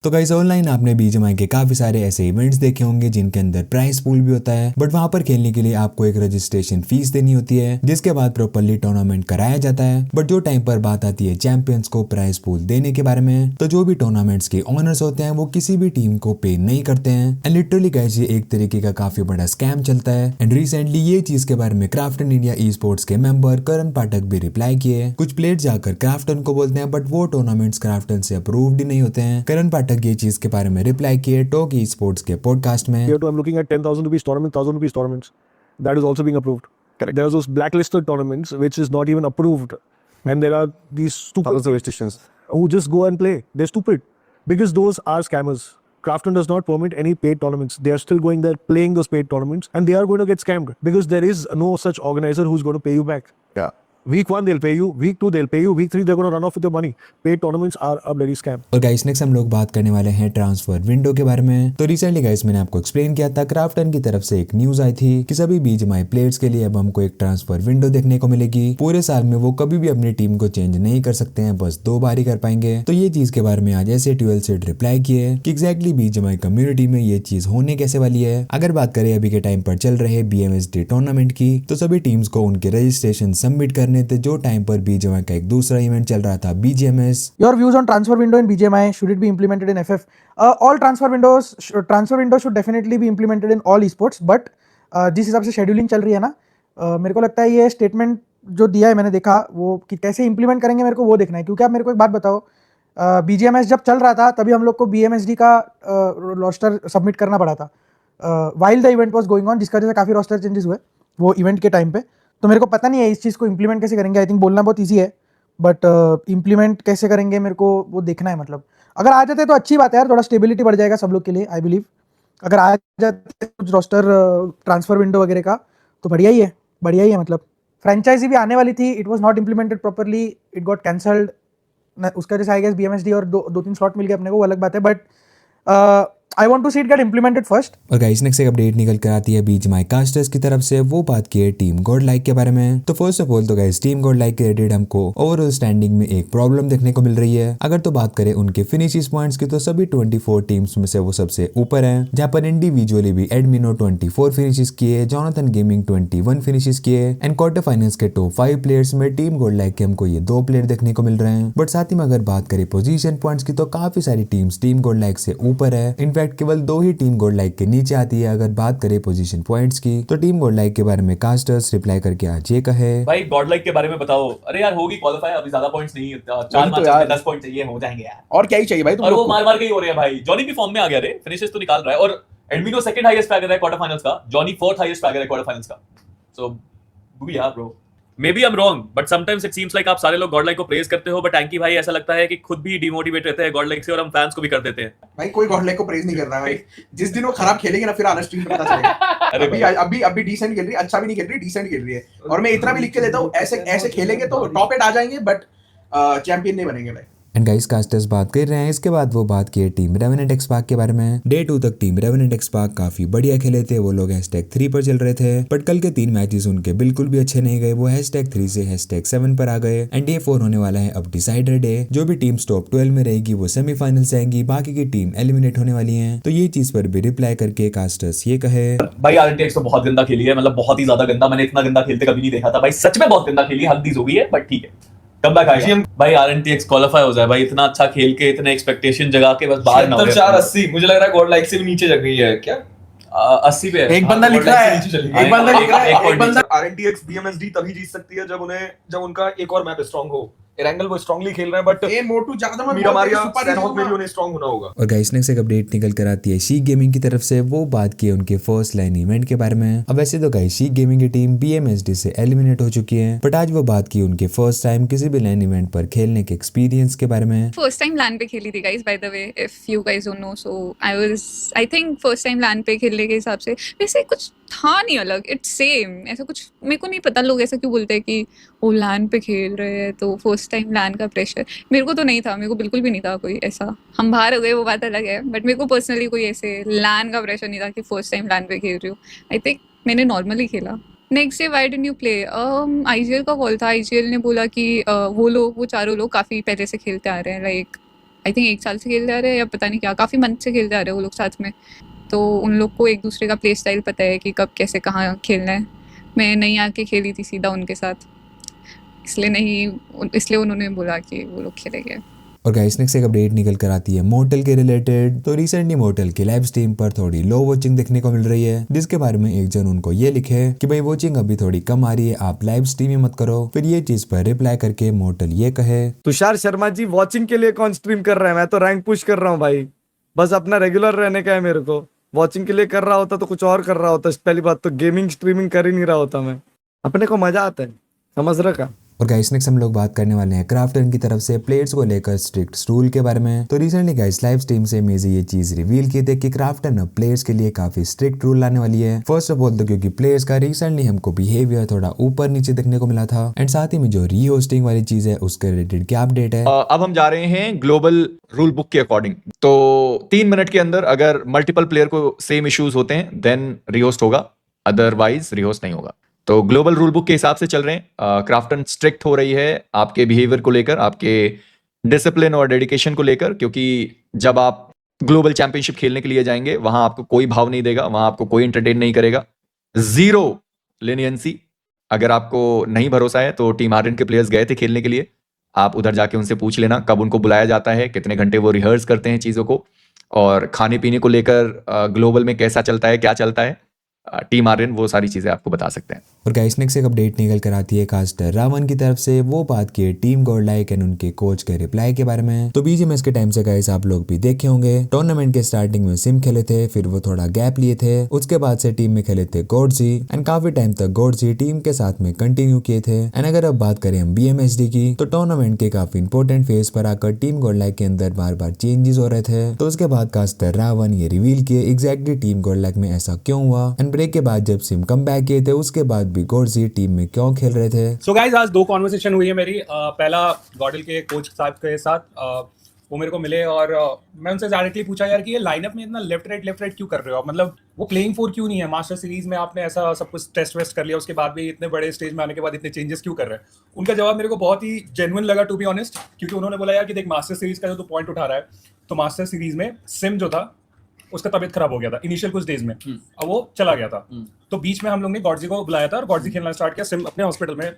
तो guys online आपने BGMI के काफी सारे ऐसे इवेंट्स देखे होंगे जिनके अंदर प्राइस पूल भी होता है, बट वहां पर खेलने के लिए आपको एक रजिस्ट्रेशन फीस देनी होती है जिसके बाद प्रॉपर्ली टूर्नामेंट कराया जाता है। बट जो टाइम पर बात आती है चैंपियंस को प्राइस पूल देने के बारे में, तो जो भी टूर्नामेंट्स के ओनर्स होते हैं वो किसी भी टीम को पे नहीं करते हैं। एंड लिटरली गाइस ये एक तरीके का काफी बड़ा स्कैम चलता है। एंड रिसेंटली ये चीज के बारे में क्राफ्टन इंडिया ई स्पोर्ट्स के मेंबर करण पाठक भी रिप्लाई किए। कुछ प्लेयर्स जाकर क्राफ्टन को बोलते हैं बट वो टूर्नामेंट्स क्राफ्टन से अप्रूव्ड ही नहीं होते हैं। करण पाठक ये चीज के बारे में रिप्लाई किए टॉक ई स्पोर्ट्स के पॉडकास्ट में। Here too, I'm looking at 10,000 rupees tournament, 1,000 rupees tournaments. That is also being approved. Correct. There's those blacklisted tournaments which is not even approved, and there are these stupid Thousands of restrictions. who just go and play. They're stupid because those are scammers. Krafton does not permit any paid tournaments. They are still going there playing those paid tournaments, and they are going to get scammed because there is no such organizer who's going to pay you back. Yeah. Week 1 they'll pay you, week 2 they'll pay you, week 3 they're going to run off with your money. Paid tournaments are a bloody scam. और guys next हम लोग बात करने वाले हैं transfer window के बारे में। तो रिसेंटली गाइस मैंने आपको एक्सप्लेन किया था क्राफ्टन की तरफ से एक न्यूज आई थी कि सभी बीजीएमआई प्लेयर्स के लिए अब हमको एक ट्रांसफर विंडो देखने को मिलेगी। पूरे साल में वो कभी भी अपनी टीम को चेंज नहीं कर सकते हैं, बस 2 बार ही कर पाएंगे। तो ये चीज के बारे में आज ऐसे 12 से रिप्लाई किए कि एग्जैक्टली बीजीएमआई कम्युनिटी में ये चीज होने कैसे वाली है। अगर बात करें अभी के टाइम पर चल रहे BMSD टूर्नामेंट की, तो सभी टीम्स को उनके रजिस्ट्रेशन सबमिट करने थे जो टाइम पर बीजीएमआई का एक दूसरा इवेंट चल रहा था BGMS। Your views on transfer window in BGMI, should it be implemented in FF? All transfer windows should definitely be implemented in all esports, but जिस हिसाब से शेड्यूलिंग चल रही है ना, मेरे को लगता है ये स्टेटमेंट जो दिया है मैंने देखा वो कि कैसे इंप्लीमेंट करेंगे मेरे को वो देखना है। क्योंकि आप मेरे को एक बात बताओ, BGMS जब चल रहा था तभी हम लोग को BMSD का रोस्टर सबमिट करना पड़ा था while the event was going on, जिसका वजह से काफ़ी रोस्टर चेंजेस हुए वो इवेंट के टाइम पे। तो मेरे को पता नहीं है इस चीज़ को इम्प्लीमेंट कैसे करेंगे। आई थिंक बोलना बहुत ईजी है, बट इम्प्लीमेंट कैसे करेंगे मेरे को वो देखना है। मतलब अगर आ जाते तो अच्छी बात है यार, थोड़ा स्टेबिलिटी बढ़ जाएगा सब लोग के लिए। आई बिलीव अगर आ जाते कुछ रोस्टर ट्रांसफर विंडो वगैरह का तो बढ़िया ही है, बढ़िया ही है। मतलब फ्रेंचाइजी भी आने वाली थी, it was not implemented properly, it got cancelled. उसका जैसे आई गेस BMSD और दो तीन स्लॉट मिल गए अपने को, वो अलग बात है, but I want to see it get implemented first. और गाइस नेक्स्ट एक अपडेट निकल कर आती है बीजीएमआई कास्टर्स की तरफ से। वो बात की है टीम गॉड लाइक के बारे में। तो फर्स्ट ऑफ ऑल तो गाइस टीम गॉड लाइक के रिलेटेड हमको ओवरऑल स्टैंडिंग में एक प्रॉब्लम देखने को मिल रही है। अगर तो बात करें उनके फिनिशेस पॉइंट्स की, तो सभी 24 टीम्स में से वो सबसे ऊपर है, जहां पर इंडिविजुअली भी एडमिनो 24 फिनिशेस किए, जोनाथन गेमिंग 21 फिनिशेस किए। एंड क्वार्टर फाइनल्स के टॉप 5 प्लेयर्स में टीम गॉड लाइक के हमको ये 2 प्लेयर देखने को मिल रहे हैं। बट साथ ही में अगर बात करें पोजीशन पॉइंट्स की, तो काफी सारी टीम्स टीम गॉड लाइक से ऊपर है। इनफैक्ट केवल 2 ही टीम गॉड लाइक के नीचे आती है। अगर बात करें पोजीशन पॉइंट्स की, तो टीम गॉड लाइक के बारे में कास्टर्स रिप्लाई करके आज ये कहे, भाई गॉड लाइक के बारे में बताओ। अरे यार होगी क्वालिफाई, अभी ज्यादा पॉइंट्स नहीं, 4 मैच में 10 पॉइंट चाहिए, हो जाएंगे यार। और क्या ही चाहिए भाई तुम और लोग वो को? मार के ही हो रहे हैं भाई। जॉनी भी फॉर्म में आ गया रे, फिनिशेस तो निकाल रहा है। और एडमिनो सेकंड हाईएस्ट पैगर है क्वार्टर फाइनल्स का, जॉनी 4th हाईएस्ट पैगर है क्वार्टर फाइनल्स का। सो यार bro, maybe I am wrong, but sometimes it seems like आप सारे लोग गॉड लाइक को प्रेज करते हो, बट एंकी भाई ऐसा लगता है कि खुद भी डिमोटिवेट रहते हैं गॉड लाइक से, और हम फैंस को भी कर देते हैं। भाई कोई गॉडलाइक को प्रेज नहीं कर रहा है भाई। जिस दिन वो खराब खेलेंगे ना, फिर आना स्ट्रीम पे पता चलेगा। अरे अभी डिसेंट खेल रही है, अच्छा भी नहीं खेल रही, डिसेंट खेल रही है। और मैं इतना भी लिख के देता हूँ, ऐसे खेलेंगे तो टॉप 8 आ जाएंगे, बट चैंपियन नहीं बनेंगे भाई। एंड गाइस कास्टर्स बात कर रहे हैं। इसके बाद वो बात की है टीम रेवेनेंट एक्सपार्क के बारे में। डे 2 तक टीम रेवेनेंट एक्सपार्क काफी बढ़िया खेले थे, वो लोग #3 पर चल रहे थे। बट कल के 3 मैचेस उनके बिल्कुल भी अच्छे नहीं गए, वो #3 से #7 पर आ गए। एंड डे 4 होने वाला है अब डिसाइडर डे। जो भी टीम्स टॉप 12 में रहेगी वो सेमीफाइनल जाएंगी, बाकी की टीम एलिमिनेट होने वाली है। तो ये चीज पर भी रिप्लाई करके कास्टर्स ये कहे, भाई आरएनटीएक्स तो बहुत गंदा खेली है, मतलब बहुत ही ज्यादा गंदा। मैंने इतना गंदा खेलते कभी नहीं देखा था भाई, सच में बहुत गंदा खेली। हद हो गई है, बट ठीक है, कम बैक आएगा भाई। आरएनटीएक्स क्वालिफाई हो जाए भाई, इतना अच्छा खेल के, इतने एक्सपेक्टेशन जगा के, बस बाहर ना हो। 480 मुझे लग रहा है गॉड लाइक से भी नीचे जग गई है क्या? 80 पे एक बंदा लिख रहा है, एक बंदा लिख रहा है, एक एक बंदा आरएनटीएक्स बीएमएसडी तभी जीत सकती है जब उनका एक और मैप स्ट्रांग हो। एरेंगल वो स्ट्रांगली खेल रहा है, बट ए मोटू ज्यादा मत मीरा बोल, मारिया सुपर सैनहोक में भी हीरो उन्हें स्ट्रांग होना होगा। और गाइस नेक्स्ट एक अपडेट निकल कर आती है शीक गेमिंग की तरफ से। वो बात की है उनके फर्स्ट लाइन इवेंट के बारे में। अब वैसे तो गाइस शीक गेमिंग की टीम BMSD से एलिमिनेट हो चुकी है, बट आज वो बात की उनके फर्स्ट टाइम किसी भी लाइन इवेंट पर खेलने के एक्सपीरियंस के बारे में। फर्स्ट टाइम लैन पे खेली थी guys, by the way, if you guys don't know. So I think first time LAN पे खेलने के हिसाब से वैसे कुछ था नहीं अलग, इट्स सेम। ऐसा कुछ मेरे को नहीं पता लोग ऐसा क्यों बोलते हैं कि वो लैन पे खेल रहे हैं तो फर्स्ट टाइम लैन का प्रेशर। मेरे को तो नहीं था, मेरे को बिल्कुल भी नहीं था कोई ऐसा। हम बाहर हो गए वो बात अलग है, बट मेरे को पर्सनली कोई ऐसे लैन का प्रेशर नहीं था कि फर्स्ट टाइम लैन पे खेल रही हूँ। आई थिंक मैंने नॉर्मली खेला। Next day why didn't you play? IGL का कॉल था, आईजीएल ने बोला कि वो चारों लोग काफ़ी पहले से खेलते आ रहे हैं, लाइक आई थिंक 1 साल से खेलते आ रहे हैं या पता नहीं क्या, काफ़ी मंथ से खेलते आ रहे हैं वो लोग साथ में। तो उन लोग को एक दूसरे का प्ले स्टाइल पता है कि कब कैसे कहाँ खेलना है। मैं नहीं आके खेली थी सीधा उनके साथ, इसलिए उन्होंने बोला कि वो लोग खेलेंगे। और गाइस नेक्स्ट एक अपडेट निकल कर आती है मोर्टल के रिलेटेड। तो रिसेंटली मोर्टल की लाइव स्ट्रीम पर थोड़ी लो वॉचिंग देखने को मिल रही है, जिसके बारे में एक जन उनको ये लिखे कि भाई वॉचिंग अभी थोड़ी कम आ रही है, आप लाइव स्ट्रीम ही मत करो। फिर ये चीज पर रिप्लाई करके मोर्टल ये कहे, तुषार शर्मा जी वॉचिंग के लिए कौन स्ट्रीम कर रहा है? मैं तो रैंक पुश कर रहा हूँ भाई, बस अपना रेगुलर रहने का है मेरे को। वॉचिंग के लिए कर रहा होता तो कुछ और कर रहा होता। पहली बात तो गेमिंग स्ट्रीमिंग कर ही नहीं रहा होता मैं, अपने को मजा आता है, समझ रखा। और गाइस नेक्स्ट हम लोग बात करने वाले हैं क्राफ्टन की तरफ से प्लेयर्स को लेकर स्ट्रिक्ट रूल के बारे में। तो रिसेंटली गाइस लाइव स्ट्रीम से मेजी ये चीज रिवील की थी कि क्राफ्टन अब प्लेयर्स के लिए काफी स्ट्रिक्ट रूल लाने वाली है। फर्स्ट ऑफ ऑल तो क्योंकि प्लेयर्स का रिसेंटली हमको बिहेवियर थोड़ा ऊपर नीचे देखने को मिला था, एंड साथ ही में जो रीहोस्टिंग वाली चीज है उसके रिलेटेड क्या अपडेट है। अब हम जा रहे हैं ग्लोबल रूल बुक के अकॉर्डिंग। तो 3 मिनट के अंदर अगर मल्टीपल प्लेयर को सेम इश्यूज होते हैं देन रीहोस्ट होगा, अदरवाइज रीहोस्ट नहीं होगा। तो ग्लोबल रूल बुक के हिसाब से चल रहे हैं। क्राफ्टन स्ट्रिक्ट हो रही है आपके बिहेवियर को लेकर, आपके डिसिप्लिन और डेडिकेशन को लेकर, क्योंकि जब आप ग्लोबल चैंपियनशिप खेलने के लिए जाएंगे वहां आपको कोई भाव नहीं देगा, वहां आपको कोई एंटरटेन नहीं करेगा। 0 लेनियंसी। अगर आपको नहीं भरोसा है तो टीम आर्यन के प्लेयर्स गए थे खेलने के लिए, आप उधर जाके उनसे पूछ लेना कब उनको बुलाया जाता है, कितने घंटे वो रिहर्स करते हैं चीज़ों को, और खाने पीने को लेकर ग्लोबल में कैसा चलता है, क्या चलता है। टीम आर्यन वो सारी चीजें आपको बता सकते हैं। और गाइस नेक्स्ट एक अपडेट निकल कर आती है कास्टर रावण की तरफ से। वो बात की टीम गॉड लाइक एंड उनके कोच के रिप्लाई के बारे में। तो बीजीएमएस के टाइम से गाइस आप लोग भी देखे होंगे, टूर्नामेंट के स्टार्टिंग में सिम खेले थे, फिर वो थोड़ा गैप लिए थे, उसके बाद से टीम में खेले थे गॉडजी, एंड काफी टाइम तक गॉडजी टीम के साथ में कंटिन्यू किए थे। एंड अगर अब बात करें हम बीएमएसडी की, तो टूर्नामेंट के काफी इंपॉर्टेंट फेज पर आकर टीम गॉड लाइक के अंदर बार बार चेंजेस हो रहे थे। तो उसके बाद कास्टर रावण ये रिवील किए एग्जैक्टली टीम गॉड लाइक में ऐसा क्यों हुआ, एंड ब्रेक के बाद जब सिम कम बैक किए थे उसके बाद भी गॉडजी टीम में क्यों खेल रहे थे। सो गाइस आज 2 कॉन्वर्सेशन हुई है मेरी। पहला गॉडल के कोच साहब के साथ, वो मेरे को मिले और मैं उनसे डायरेक्टली पूछा यार कि ये लाइनअप में इतना लेफ्ट राइट क्यों कर रहे हो आप, मतलब वो प्लेइंग 4 क्यों नहीं है? मास्टर सीरीज में आपने ऐसा सब कुछ टेस्ट वेस्ट कर लिया, उसके बाद भी इतने बड़े स्टेज में आने के बाद इतने चेंजेस क्यों कर रहे हैं? उनका जवाब मेरे को बहुत ही जेन्युइन लगा टू बी ऑनेस्ट, क्योंकि उन्होंने बोला यार कि देख मास्टर सीरीज का जो तू पॉइंट उठा रहा है, तो मास्टर सीरीज में सिम जो था उसका तबीयत खराब हो गया था इनिशियल कुछ डेज में, अब वो चला गया था। तो बीच में हम लोग ने गॉडजी को बुलाया था और गॉडजी खेलना स्टार्ट किया। सिम अपने हॉस्पिटल में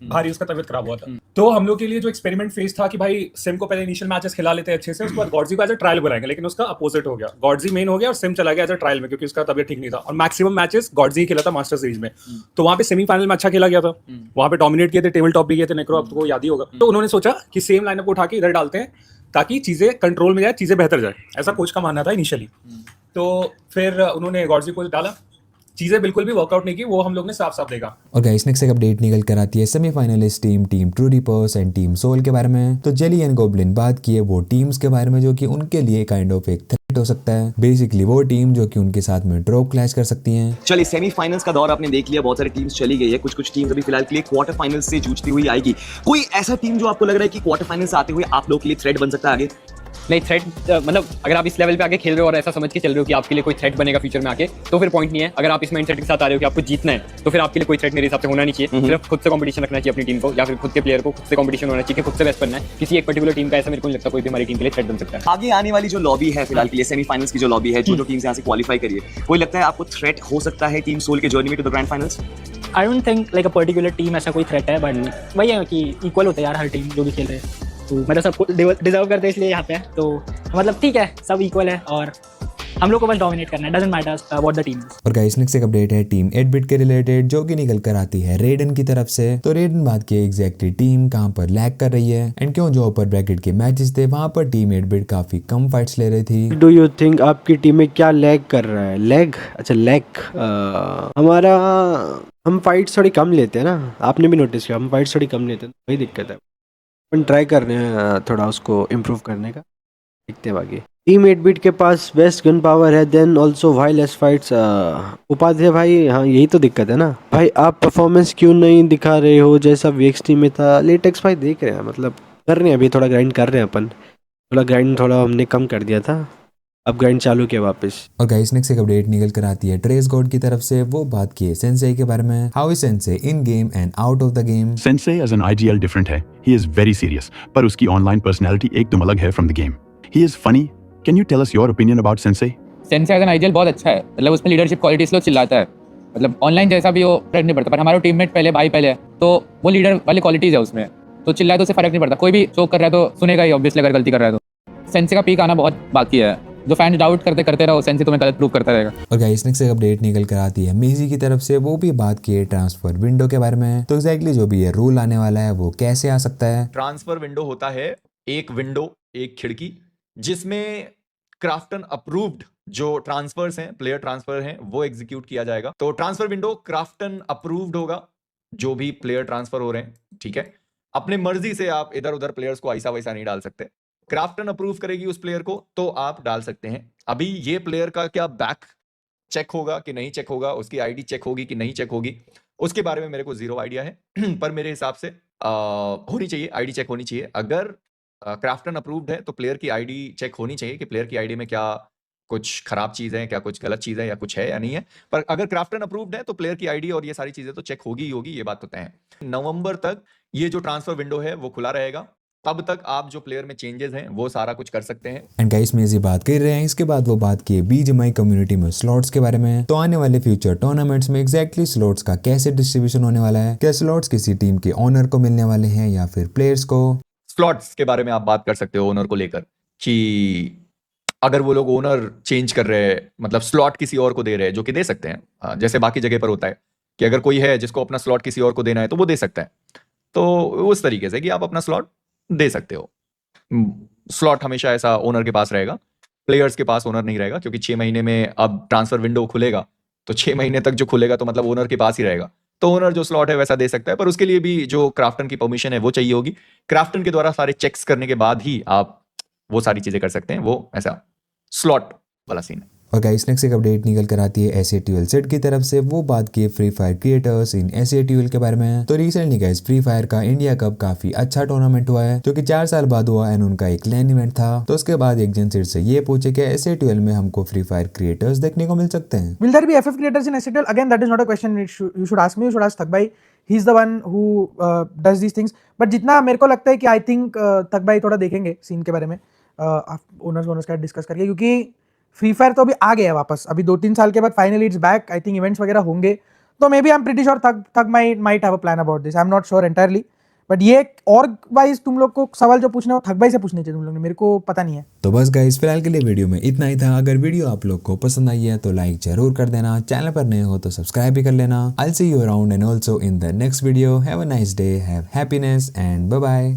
भारी उसका तबीयत खराब हुआ था, तो हम लोग के लिए जो एक्सपेरिमेंट फेज था कि भाई सिम को पहले इनिशियल मैचेस खिला लेते हैं अच्छे से, उसके बाद गॉडजी को एज अ ट्रायल बुलाएंगे, लेकिन उसका अपोजिट हो गया, गॉडजी मेन हो गया और सिम चला गया एज अ ट्रायल में, क्योंकि उसका तबीयत ठीक नहीं था। और मैक्सिमम मैचेस गॉडजी खेला था मास्टर सीरीज में, तो वहाँ पे सेमीफाइनल में अच्छा खेला गया था, वहाँ पे डोमिनेट किए थे, टेबल टॉप भी किए थे, नेक्रो आपको याद ही होगा। तो उन्होंने सोचा कि सेम लाइनअप को उठा के इधर डालते हैं ताकि चीजें कंट्रोल में जाए, चीजें बेहतर जाए, ऐसा कोच का मानना था इनिशियली। तो फिर उन्होंने गॉडजी को डाला, चीजें बिल्कुल भी वर्कआउट नहीं की, वो हम लोग ने साफ साफ देखा। और गाइस नेक्स्ट एक अपडेट निकल कर आती है semifinalist team true rippers and team soul के बारे में। तो जेली एंड गोब्लिन बात की है वो टीम्स के बारे में जो कि उनके लिए काइंड ऑफ एक थ्रेट हो सकता है, बेसिकली वो टीम जो कि उनके साथ में ड्रॉप क्लैश कर सकती हैं। चलिए सेमीफाइनल्स का दौर आपने देख लिया, बहुत सारी टीम्स चली गई है, कुछ टीम्स अभी फिलहाल के लिए क्वार्टर फाइनल्स से जूझती हुई आएगी। कोई ऐसा टीम जो आपको लग रहा है कि क्वार्टर फाइनल्स आते हुए आप लोग के लिए थ्रेट बन सकता है आगे? नहीं, थ्रेट मतलब अगर आप इस लेवल पे आगे खेल रहे हो और ऐसा समझ के चल रहे हो कि आपके लिए कोई थ्रेट बनेगा फ्यूचर में आके, तो फिर पॉइंट नहीं है। अगर आप इस माइंडसेट के साथ आ रहे हो कि आपको जीतना है, तो फिर आपके लिए कोई थ्रेट मेरे हिसाब से होना नहीं चाहिए। सिर्फ खुद से कंपटीशन रखना चाहिए अपनी टीम को, या फिर खुद के प्लेयर को खुद से कंपटीशन होना चाहिए कि खुद से बेस्ट बनना है। किसी एक पर्टिकुलर टीम का ऐसा मेरे को नहीं लगता कोई भी हमारी टीम के लिए थ्रेट बन सकता है। आगे आने वाली जो लॉबी है फिलहाल के लिए सेमीफाइनल्स की जो लॉबी है, जो टीम्स यहाँ से क्वालिफाई करिए, कोई लगता है आपको थ्रेट हो सकता है टीम सोल के जर्नी में to the grand finals? I don't think like a particular team ऐसा कोई थ्रेट है, बट वही है कि इक्वल होता है यार हर टीम जो भी खेल रहे हैं, तो मतलब सबको डिजर्व करते हैं इसलिए यहाँ पे है, तो मतलब ठीक है, सब इक्वल है और हम लोग को बस डोमिनेट करना है, doesn't matter what the team is. और गाइस नेक्स्ट एक अपडेट है टीम 8-बिट के रिलेटेड जो कि निकल कर आती है रेडन की तरफ से। तो रेडन बात की एग्जैक्टली टीम कहां पर लैग कर रही है, एंड क्यों जो अपर ब्रैकेट के मैचेस थे वहां पर टीम 8-बिट काफी कम फाइट्स ले रही थी। डू यू थिंक आपकी टीम में क्या लैग कर रहा है? लैग, अच्छा लैग, हमारा हम फाइट्स थोड़ी कम लेते हैं ना, आपने भी नोटिस किया, हम फाइट्स थोड़ी कम लेते हैं, वही दिक्कत है। अपन ट्राई कर रहे हैं थोड़ा उसको इम्प्रूव करने का, देखते हैं बाकी। टीम 8-बिट के पास बेस्ट गन पावर है, then also why less fights. Upadhyay भाई, हाँ यही तो दिक्कत है ना भाई, आप परफॉर्मेंस क्यों नहीं दिखा रहे हो जैसा वीएक्सटी में था? लेटेक्स भाई देख रहे हैं, मतलब कर रहे हैं, अभी थोड़ा ग्राइंड कर रहे हैं अपन, थोड़ा ग्राइंड थोड़ा हमने कम कर दिया था, अपग्राइंड चालू किया वापस। और गाइस नेक्स्ट एक अपडेट निकल कर आती है ट्रेस गॉड की तरफ से। वो बात की है सेंसे के बारे में, how is Sensei in game and out of the game. Sensei as an IGL different है, ही इज वेरी सीरियस, पर उसकी ऑनलाइन पर्सनैलिटी एकदम अलग है from the game. He is funny. Can you tell us your opinion about Sensei? Sensei as an IGL बहुत अच्छा है, मतलब उसमें लीडरशिप क्वालिटीज लोग चिल्लाता है, मतलब ऑनलाइन जैसा भी वो फर्क नहीं पड़ता, पर हमारा टीममेट पहले भाई पहले है तो वो लीडर वाली क्वालिटीज है उसमें, तो चिल्लाए तो उससे फर्क नहीं पड़ता, कोई भी चोक कर रहा है तो सुनेगा ही ऑब्वियसली अगर गलती कर रहा है तो। सेंसे का पीक आना बहुत बाकी है, जो फैंस डाउट करते रहो सेंसे तुम्हें गलत प्रूव करता रहेगा। और गाइस नेक्स्ट एक अपडेट निकल कर आती है मेजी की तरफ से। वो भी बात की है ट्रांसफर विंडो के बारे में, तो एग्जैक्टली जो भी ये रूल आने वाला है वो कैसे आ सकता है। ट्रांसफर विंडो होता है एक विंडो, एक खिड़की, जिसमें क्राफ्टन अप्रूव्ड जो ट्रांसफर्स हैं, प्लेयर ट्रांसफर हैं, वो एग्जीक्यूट किया जाएगा। तो ट्रांसफर विंडो क्राफ्टन अप्रूव्ड होगा, जो भी प्लेयर ट्रांसफर हो रहे हैं, ठीक है। अपने मर्जी से आप इधर उधर प्लेयर्स को ऐसा वैसा नहीं डाल सकते। क्राफ्टन अप्रूव करेगी उस प्लेयर को तो आप डाल सकते हैं। अभी ये प्लेयर का क्या बैक चेक होगा कि नहीं चेक होगा, उसकी आईडी चेक होगी कि नहीं चेक होगी, उसके बारे में मेरे को जीरो आइडिया है पर मेरे हिसाब से होनी चाहिए, आईडी चेक होनी चाहिए। अगर क्राफ्टन अप्रूव्ड है तो प्लेयर की आईडी चेक होनी चाहिए कि प्लेयर की आईडी में क्या कुछ खराब चीज़ है, क्या कुछ गलत चीज़ है, या कुछ है या नहीं है। पर अगर क्राफ्टन अप्रूव्ड है तो प्लेयर की आईडी और ये सारी चीज़ें तो चेक होगी ही होगी, ये बात तो तय है। नवंबर तक ये जो ट्रांसफर विंडो है वो खुला रहेगा, तब तक आप जो प्लेयर में चेंजेस हैं वो सारा कुछ कर सकते हैं। एंड गाइस में ये बात कर रहे हैं, इसके बाद वो बात की बीजीएमआई कम्युनिटी में स्लॉट्स के बारे में। तो आने वाले फ्यूचर टूर्नामेंट्स में एग्जैक्टली स्लॉट्स का कैसे डिस्ट्रीब्यूशन होने वाला है, क्या स्लॉट्स किसी टीम के ओनर को मिलने वाले हैं या फिर प्लेयर्स को। स्लॉट्स के बारे में आप बात कर सकते हो ओनर को लेकर, कि अगर वो लोग ओनर चेंज कर रहे हैं, मतलब स्लॉट किसी और को दे रहे हैं, जो कि दे सकते हैं, जैसे बाकी जगह पर होता है कि अगर कोई है जिसको अपना स्लॉट किसी और को देना है तो वो दे सकता है। तो उस तरीके से कि आप अपना स्लॉट दे सकते हो। स्लॉट हमेशा ऐसा ओनर के पास रहेगा, प्लेयर्स के पास ओनर नहीं रहेगा, क्योंकि 6 महीने में अब ट्रांसफर विंडो खुलेगा तो 6 महीने तक जो खुलेगा तो मतलब ओनर के पास ही रहेगा। तो ओनर जो स्लॉट है वैसा दे सकता है, पर उसके लिए भी जो क्राफ्टन की परमिशन है वो चाहिए होगी। क्राफ्टन के द्वारा सारे चेक्स करने के बाद ही आप वो सारी चीजें कर सकते हैं, वो ऐसा स्लॉट वाला सीन है। और गाइस नेक्स्ट एक अपडेट निकल कर आती है एसएटीएल सेट की तरफ से। वो बात की फ्री फायर क्रिएटर्स इन एसएटीएल के बारे में। तो रिसेंटली गाइस फ्री फायर का इंडिया कप काफी अच्छा टूर्नामेंट हुआ है, जो कि 4 साल बाद हुआ एंड उनका एक लैन इवेंट था। तो उसके बाद एक जन से ये पूछे कि एसएटीएल में हमको फ्री फायर क्रिएटर्स देखने को मिल सकते हैं। Will there be FF creators in SATL? Again, that is not a question you should ask me. You should ask Thak Bhai. He's the one who does these things. But जितना मेरे को लगता है कि I think Thak Bhai थोड़ा देखेंगे scene के बारे में ओनर्स का डिस्कस करके, क्योंकि फ्री फायर तो अभी आ गया है वापस, अभी 2-3 साल के बाद finally it's back. I think events वगैरह होंगे, तो maybe I am pretty sure they might have a plan about this. I am not sure entirely, but ये और वाइज तुम लोग को सवाल जो पूछना हो थक भाई से पूछने चाहिए तुम लोग ने, मेरे को पता नहीं है। तो बस गाइस फिलहाल के लिए वीडियो में इतना ही था। अगर वीडियो आप लोग को पसंद आई है तो लाइक जरूर कर देना, चैनल पर नए हो तो सब्सक्राइब भी कर लेना। I will see you around and also in the next video. Have a nice day, have happiness and bye bye.